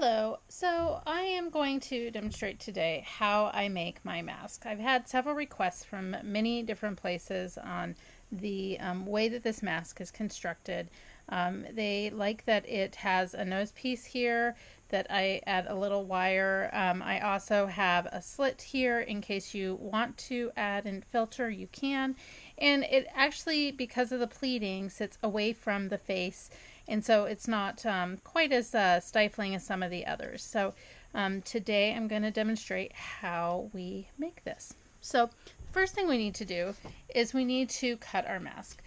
Hello, so I am going to demonstrate today how I make my mask. I've had several requests from many different places on the way that this mask is constructed. They like that it has a nose piece here, that I add a little wire. I also have a slit here in case you want to add a filter, you can. And it actually, because of the pleating, sits away from the face, and so it's not quite as stifling as some of the others. So today I'm going to demonstrate how we make this. So first thing we need to do is we need to cut our mask.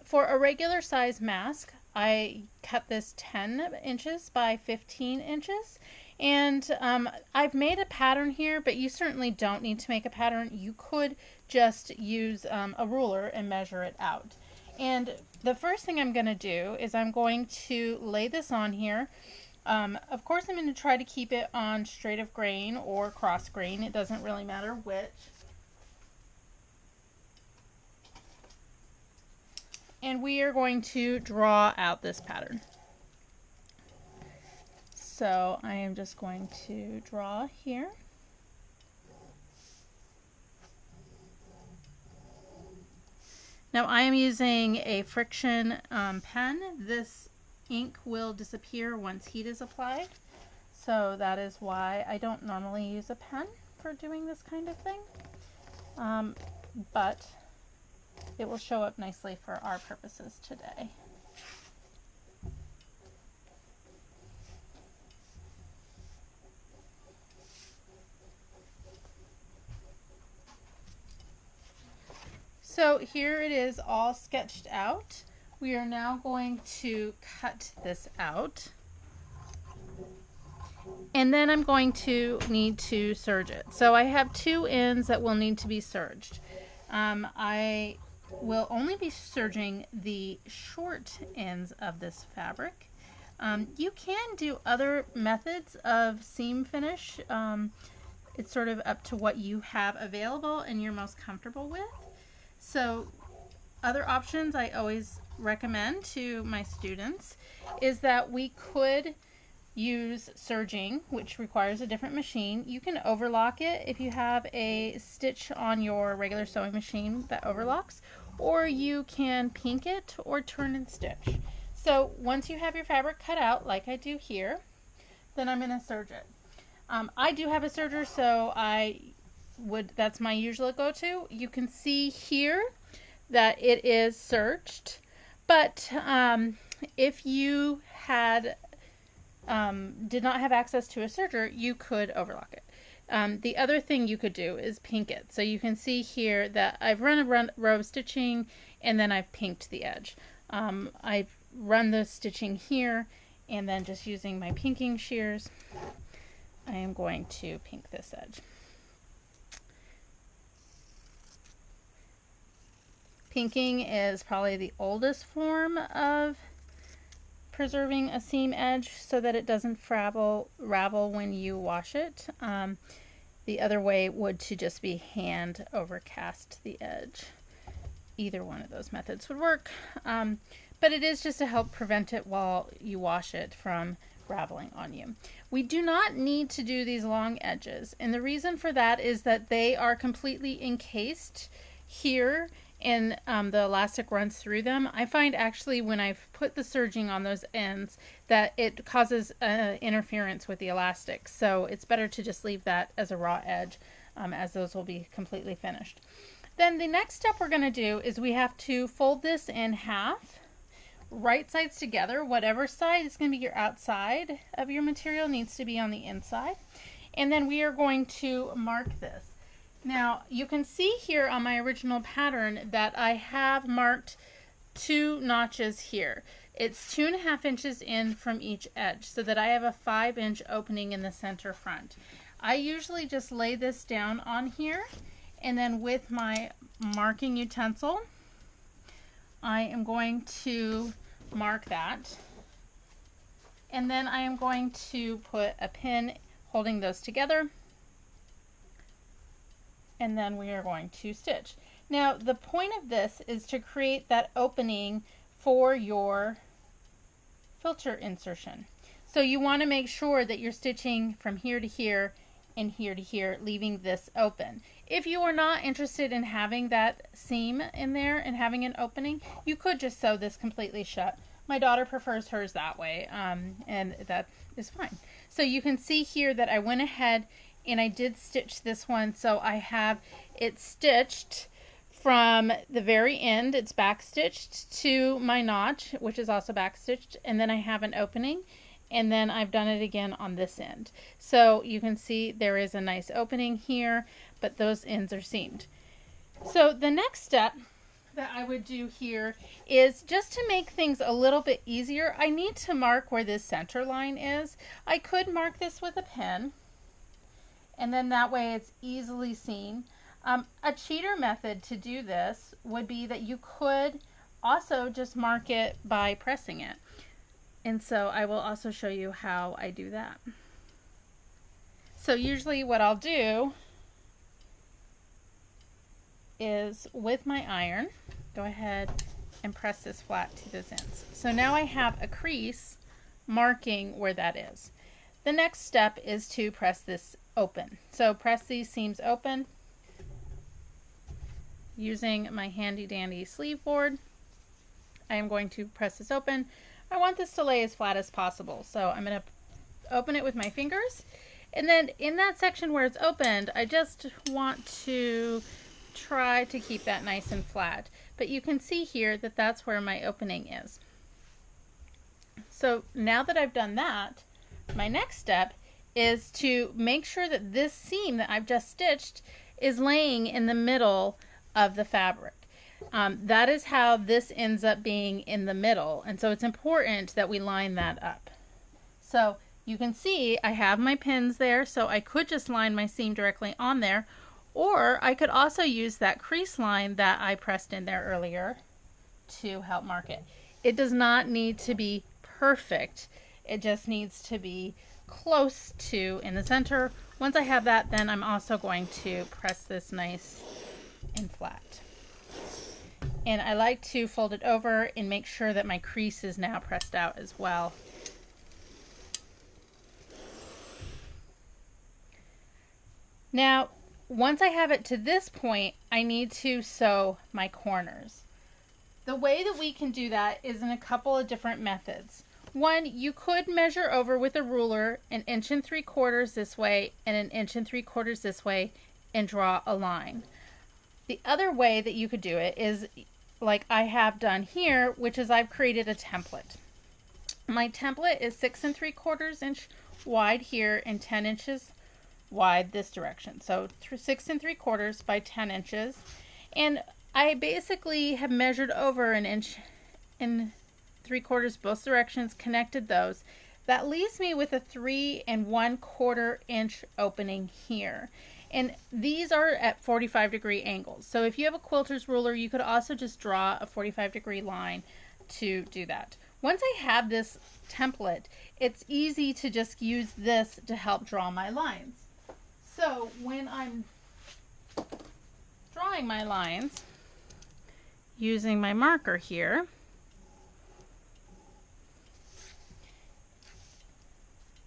For a regular size mask, I cut this 10 inches by 15 inches. And I've made a pattern here, but you certainly don't need to make a pattern. You could just use a ruler and measure it out. And the first thing I'm going to do is I'm going to lay this on here. Of course, I'm going to try to keep it on straight of grain or cross grain. It doesn't really matter which. And we are going to draw out this pattern. So I am just going to draw here. Now I am using a friction pen. This ink will disappear once heat is applied. So that is why I don't normally use a pen for doing this kind of thing. But it will show up nicely for our purposes today. So here it is all sketched out. We are now going to cut this out. And then I'm going to need to serge it. So I have two ends that will need to be serged. I will only be serging the short ends of this fabric. You can do other methods of seam finish. It's sort of up to what you have available and you're most comfortable with. So other options I always recommend to my students is that we could use serging, which requires a different machine. You can overlock it if you have a stitch on your regular sewing machine that overlocks, or you can pink it or turn and stitch. So once you have your fabric cut out, like I do here, then I'm going to serge it. I do have a serger, so that's my usual go-to. You can see here that it is serged, but if you did not have access to a serger, you could overlock it. The other thing you could do is pink it. So you can see here that I've run a row of stitching and then I've pinked the edge. I've run the stitching here and then just using my pinking shears, I am going to pink this edge. Pinking is probably the oldest form of preserving a seam edge so that it doesn't ravel when you wash it. The other way would to just be hand overcast the edge. Either one of those methods would work, but it is just to help prevent it while you wash it from raveling on you. We do not need to do these long edges, and the reason for that is that they are completely encased here and the elastic runs through them. I find actually when I've put the serging on those ends that it causes interference with the elastic, so it's better to just leave that as a raw edge as those will be completely finished. Then the next step we're going to do is we have to fold this in half, right sides together. Whatever side is going to be your outside of your material needs to be on the inside, and then we are going to mark this. Now you can see here on my original pattern that I have marked 2 notches here. It's 2.5 inches in from each edge so that I have a 5-inch opening in the center front. I usually just lay this down on here, and then with my marking utensil I am going to mark that, and then I am going to put a pin holding those together, and then we are going to stitch. Now the point of this is to create that opening for your filter insertion. So you want to make sure that you're stitching from here to here and here to here, leaving this open. If you are not interested in having that seam in there and having an opening, you could just sew this completely shut. My daughter prefers hers that way, and that is fine. So you can see here that I went ahead and I did stitch this one. So I have it stitched from the very end. It's back stitched to my notch, which is also back stitched, and then I have an opening, and then I've done it again on this end. So you can see there is a nice opening here, but those ends are seamed. So the next step that I would do here is just to make things a little bit easier. I need to mark where this center line is. I could mark this with a pen, and then that way it's easily seen. A cheater method to do this would be that you could also just mark it by pressing it. And so I will also show you how I do that. So usually what I'll do is with my iron, go ahead and press this flat to those ends. So now I have a crease marking where that is. The next step is to press this open. So press these seams open using my handy dandy sleeve board. I am going to press this open. I want this to lay as flat as possible, so I'm going to open it with my fingers, and then in that section where it's opened, I just want to try to keep that nice and flat. But you can see here that that's where my opening is. So now that I've done that, my next step is to make sure that this seam that I've just stitched is laying in the middle of the fabric. That is how this ends up being in the middle, and so it's important that we line that up. So you can see I have my pins there, so I could just line my seam directly on there, or I could also use that crease line that I pressed in there earlier to help mark it. It does not need to be perfect, it just needs to be close to in the center. Once I have that, then I'm also going to press this nice and flat. And I like to fold it over and make sure that my crease is now pressed out as well. Now, once I have it to this point, I need to sew my corners. The way that we can do that is in a couple of different methods. One, you could measure over with a ruler 1 3/4 inches this way and 1 3/4 inches this way and draw a line. The other way that you could do it is like I have done here, which is I've created a template. My template is 6 3/4 inch wide here and 10 inches wide this direction. So 6 3/4 by 10 inches. And I basically have measured over 1 3/4 both directions, connected those. That leaves me with a 3 1/4 inch opening here. And these are at 45-degree angles. So if you have a quilter's ruler, you could also just draw a 45-degree line to do that. Once I have this template, it's easy to just use this to help draw my lines. So when I'm drawing my lines using my marker here,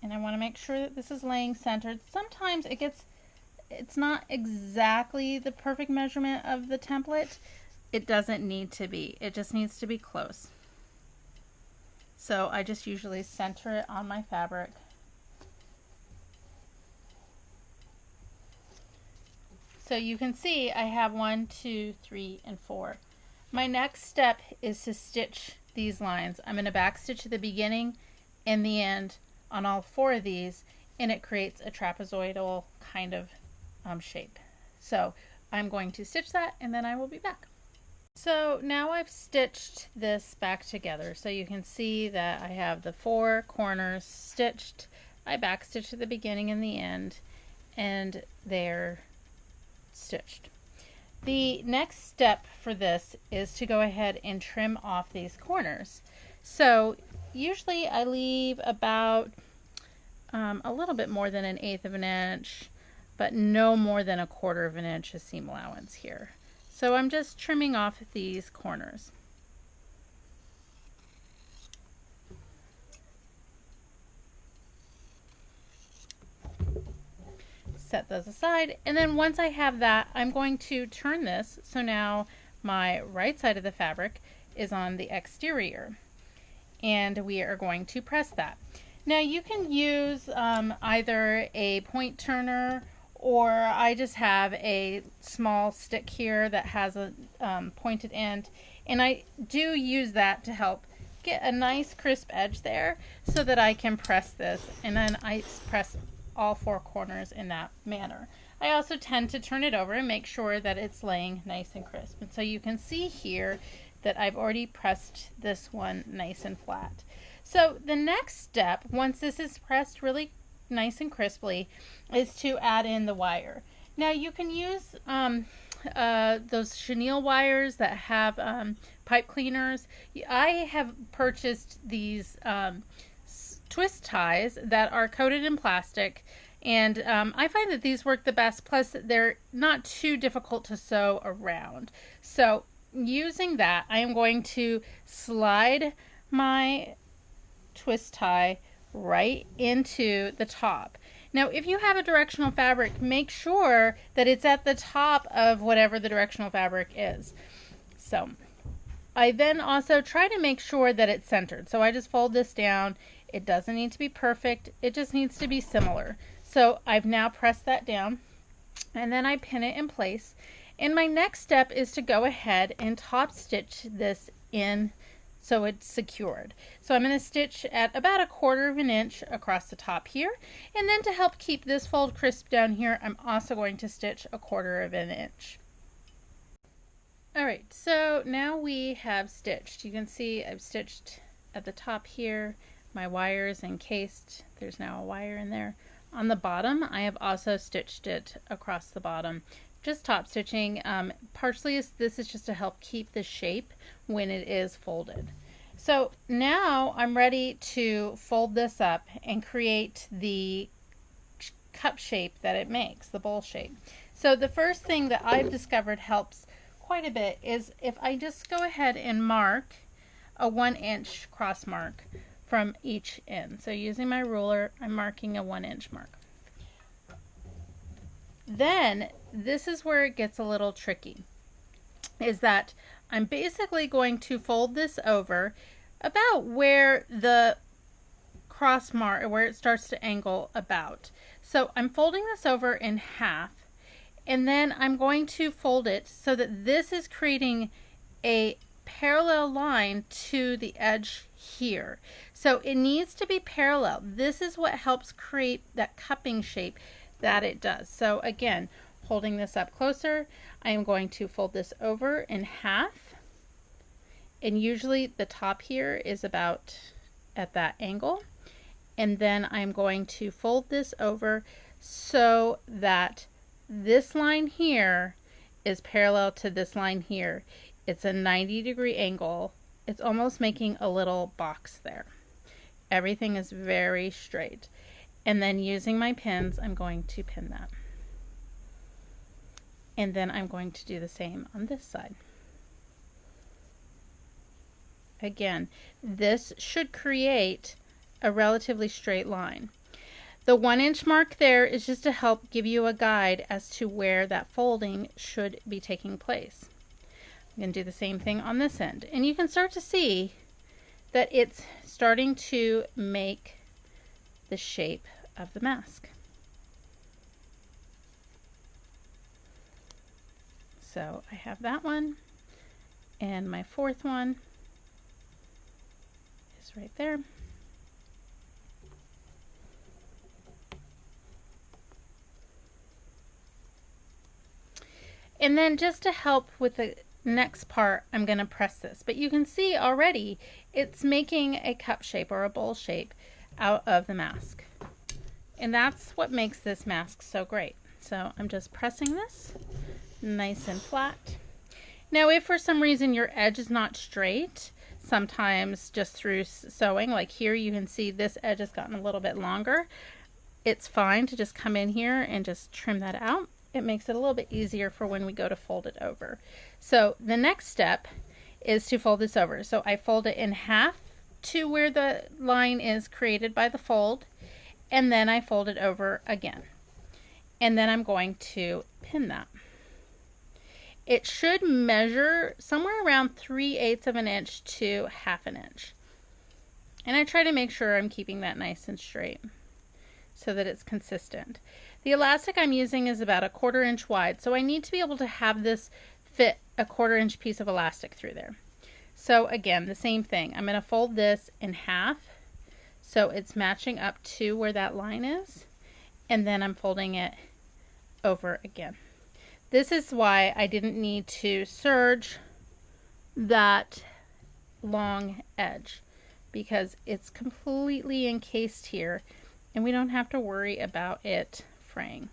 and I want to make sure that this is laying centered. Sometimes it's not exactly the perfect measurement of the template. It doesn't need to be. It just needs to be close. So I just usually center it on my fabric. So you can see I have 1, 2, 3, and 4. My next step is to stitch these lines. I'm going to backstitch at the beginning and the end on all 4 of these, and it creates a trapezoidal kind of shape. So I'm going to stitch that and then I will be back. So now I've stitched this back together. So you can see that I have the 4 corners stitched. I backstitched at the beginning and the end, and they're stitched. The next step for this is to go ahead and trim off these corners. So usually I leave about a little bit more than 1/8 of an inch, but no more than 1/4 of an inch of seam allowance here. So I'm just trimming off these corners. set those aside. And then once I have that, I'm going to turn this. So now my right side of the fabric is on the exterior. And we are going to press that. Now you can use either a point turner, or I just have a small stick here that has a pointed end, and I do use that to help get a nice crisp edge there so that I can press this, and then I press all four corners in that manner. I also tend to turn it over and make sure that it's laying nice and crisp. And so you can see here that I've already pressed this one nice and flat. So the next step, once this is pressed really nice and crisply, is to add in the wire. Now you can use those chenille wires that have pipe cleaners. I have purchased these twist ties that are coated in plastic, and I find that these work the best, plus they're not too difficult to sew around. So using that, I am going to slide my twist tie right into the top. Now if you have a directional fabric, make sure that it's at the top of whatever the directional fabric is. So I then also try to make sure that it's centered. So I just fold this down. It doesn't need to be perfect, it just needs to be similar. So I've now pressed that down, and then I pin it in place. And my next step is to go ahead and top stitch this in so it's secured. So I'm going to stitch at about 1/4 of an inch across the top here, and then to help keep this fold crisp down here, I'm also going to stitch 1/4 of an inch. Alright, so now we have stitched. You can see I've stitched at the top here. My wire is encased. There's now a wire in there. On the bottom, I have also stitched it across the bottom. Just top stitching. Partially this is just to help keep the shape when it is folded. So now I'm ready to fold this up and create the cup shape that it makes, the bowl shape. So the first thing that I've discovered helps quite a bit is if I just go ahead and mark a 1-inch cross mark from each end. So using my ruler, I'm marking a 1-inch mark. Then this is where it gets a little tricky, is that I'm basically going to fold this over about where the cross mark, where it starts to angle about. So I'm folding this over in half, and then I'm going to fold it so that this is creating a parallel line to the edge here. So it needs to be parallel. This is what helps create that cupping shape that it does. So again, holding this up closer, I am going to fold this over in half, and usually the top here is about at that angle, and then I'm going to fold this over so that this line here is parallel to this line here. It's a 90-degree angle. It's almost making a little box there. Everything is very straight. And then using my pins, I'm going to pin that. And then I'm going to do the same on this side. Again, this should create a relatively straight line. The 1-inch mark there is just to help give you a guide as to where that folding should be taking place. I'm going to do the same thing on this end. And you can start to see that it's starting to make the shape of the mask. So I have that one, and my fourth one is right there. And then just to help with the next part, I'm going to press this. But you can see already it's making a cup shape or a bowl shape out of the mask. And that's what makes this mask so great. So I'm just pressing this nice and flat. Now if for some reason your edge is not straight, sometimes just through sewing, like here you can see this edge has gotten a little bit longer, it's fine to just come in here and just trim that out. It makes it a little bit easier for when we go to fold it over. So the next step is to fold this over. So I fold it in half to where the line is created by the fold, and then I fold it over again. and then I'm going to pin that. It should measure somewhere around 3/8 of an inch to 1/2 an inch. And I try to make sure I'm keeping that nice and straight so that it's consistent. The elastic I'm using is about 1/4 inch wide, so I need to be able to have this fit a 1/4 inch piece of elastic through there. So again, the same thing. I'm going to fold this in half so it's matching up to where that line is, and then I'm folding it over again. This is why I didn't need to serge that long edge, because it's completely encased here and we don't have to worry about it fraying.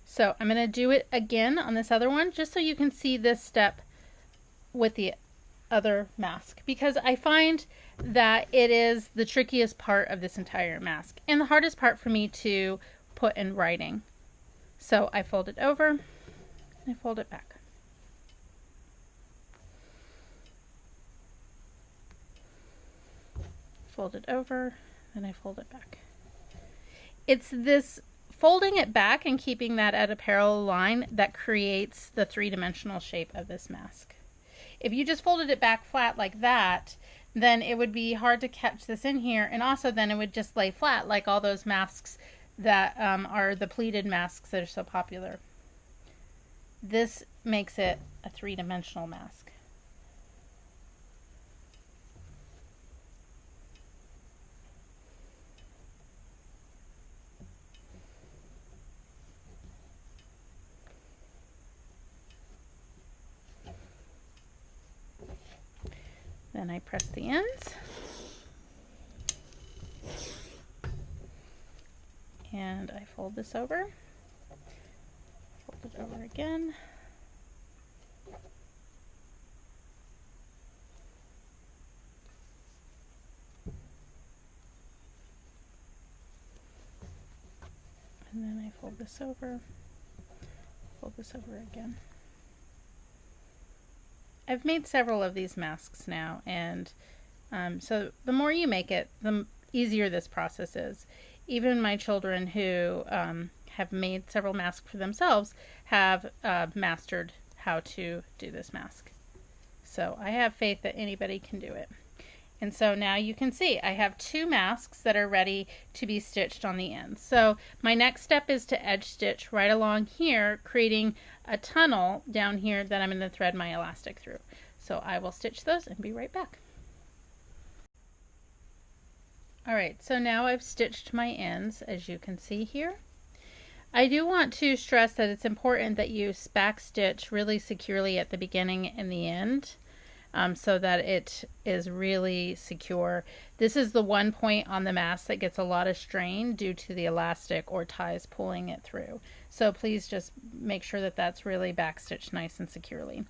So I'm going to do it again on this other one just so you can see this step with the other mask, because I find that it is the trickiest part of this entire mask and the hardest part for me to put in writing. So I fold it over and I fold it back. Fold it over, then I fold it back. It's this folding it back and keeping that at a parallel line that creates the three-dimensional shape of this mask. If you just folded it back flat like that, then it would be hard to catch this in here, and also then it would just lay flat like all those masks that are the pleated masks that are so popular. This makes it a three-dimensional mask. Then I press the ends and I fold this over, fold it over again, and then I fold this over again. I've made several of these masks now, and so the more you make it, the easier this process is. Even my children who have made several masks for themselves have mastered how to do this mask. So I have faith that anybody can do it. And so now you can see I have 2 masks that are ready to be stitched on the ends. So my next step is to edge stitch right along here, creating a tunnel down here that I'm going to thread my elastic through. So I will stitch those and be right back. Alright, so now I've stitched my ends, as you can see here. I do want to stress that it's important that you backstitch really securely at the beginning and the end, so that it is really secure. This is the one point on the mask that gets a lot of strain due to the elastic or ties pulling it through. So please just make sure that that's really backstitched nice and securely.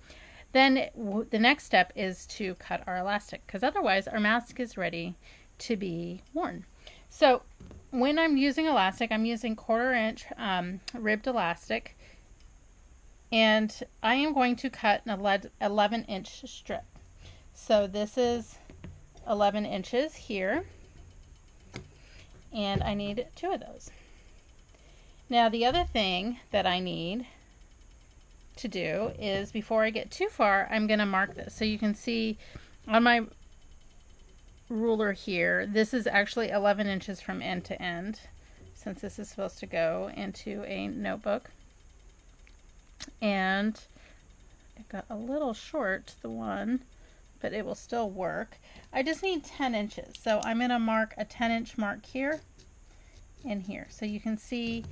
Then the next step is to cut our elastic, because otherwise our mask is ready to be worn. So when I'm using elastic, I'm using 1/4 inch ribbed elastic, and I am going to cut an 11-inch strip. So this is 11 inches here, and I need 2 of those. Now the other thing that I need to do is, before I get too far, I'm going to mark this. So you can see on my ruler here, this is actually 11 inches from end to end, since this is supposed to go into a notebook. And it got a little short, the one, but it will still work. I just need 10 inches. So I'm going to mark a 10-inch mark here and here. So you can see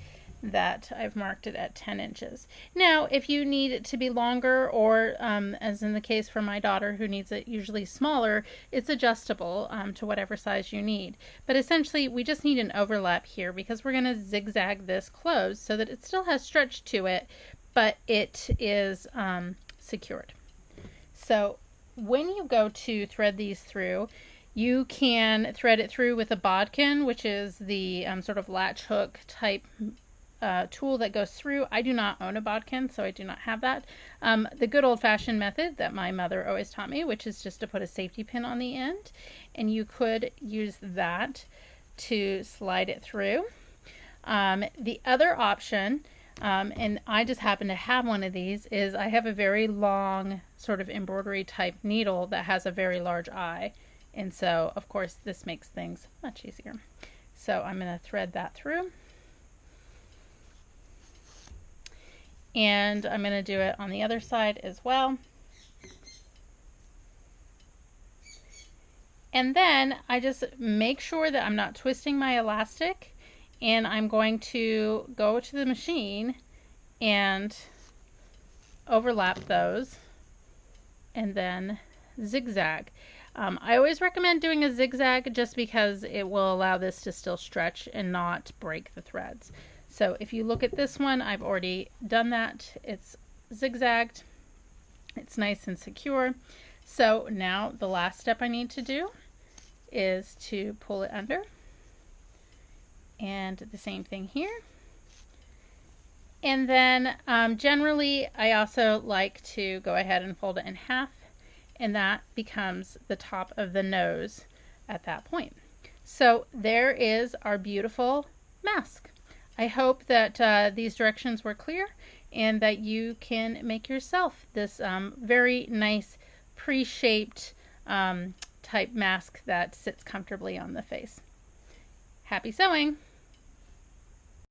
that I've marked it at 10 inches. Now, if you need it to be longer, or as in the case for my daughter who needs it usually smaller, it's adjustable to whatever size you need. But essentially, we just need an overlap here because we're going to zigzag this closed so that it still has stretch to it, but it is secured. So when you go to thread these through, you can thread it through with a bodkin, which is the sort of latch hook type tool that goes through. I do not own a bodkin, so I do not have that. The good old-fashioned method that my mother always taught me, which is just to put a safety pin on the end, and you could use that to slide it through. The other option, and I just happen to have one of these, is I have a very long sort of embroidery type needle that has a very large eye, and so of course this makes things much easier. So I'm going to thread that through, and I'm going to do it on the other side as well. And then I just make sure that I'm not twisting my elastic, and I'm going to go to the machine and overlap those and then zigzag. I always recommend doing a zigzag just because it will allow this to still stretch and not break the threads. So if you look at this one, I've already done that. It's zigzagged. It's nice and secure. So now the last step I need to do is to pull it under, and the same thing here. And then generally I also like to go ahead and fold it in half, and that becomes the top of the nose at that point. So there is our beautiful mask. I hope that these directions were clear and that you can make yourself this very nice pre-shaped type mask that sits comfortably on the face. Happy sewing!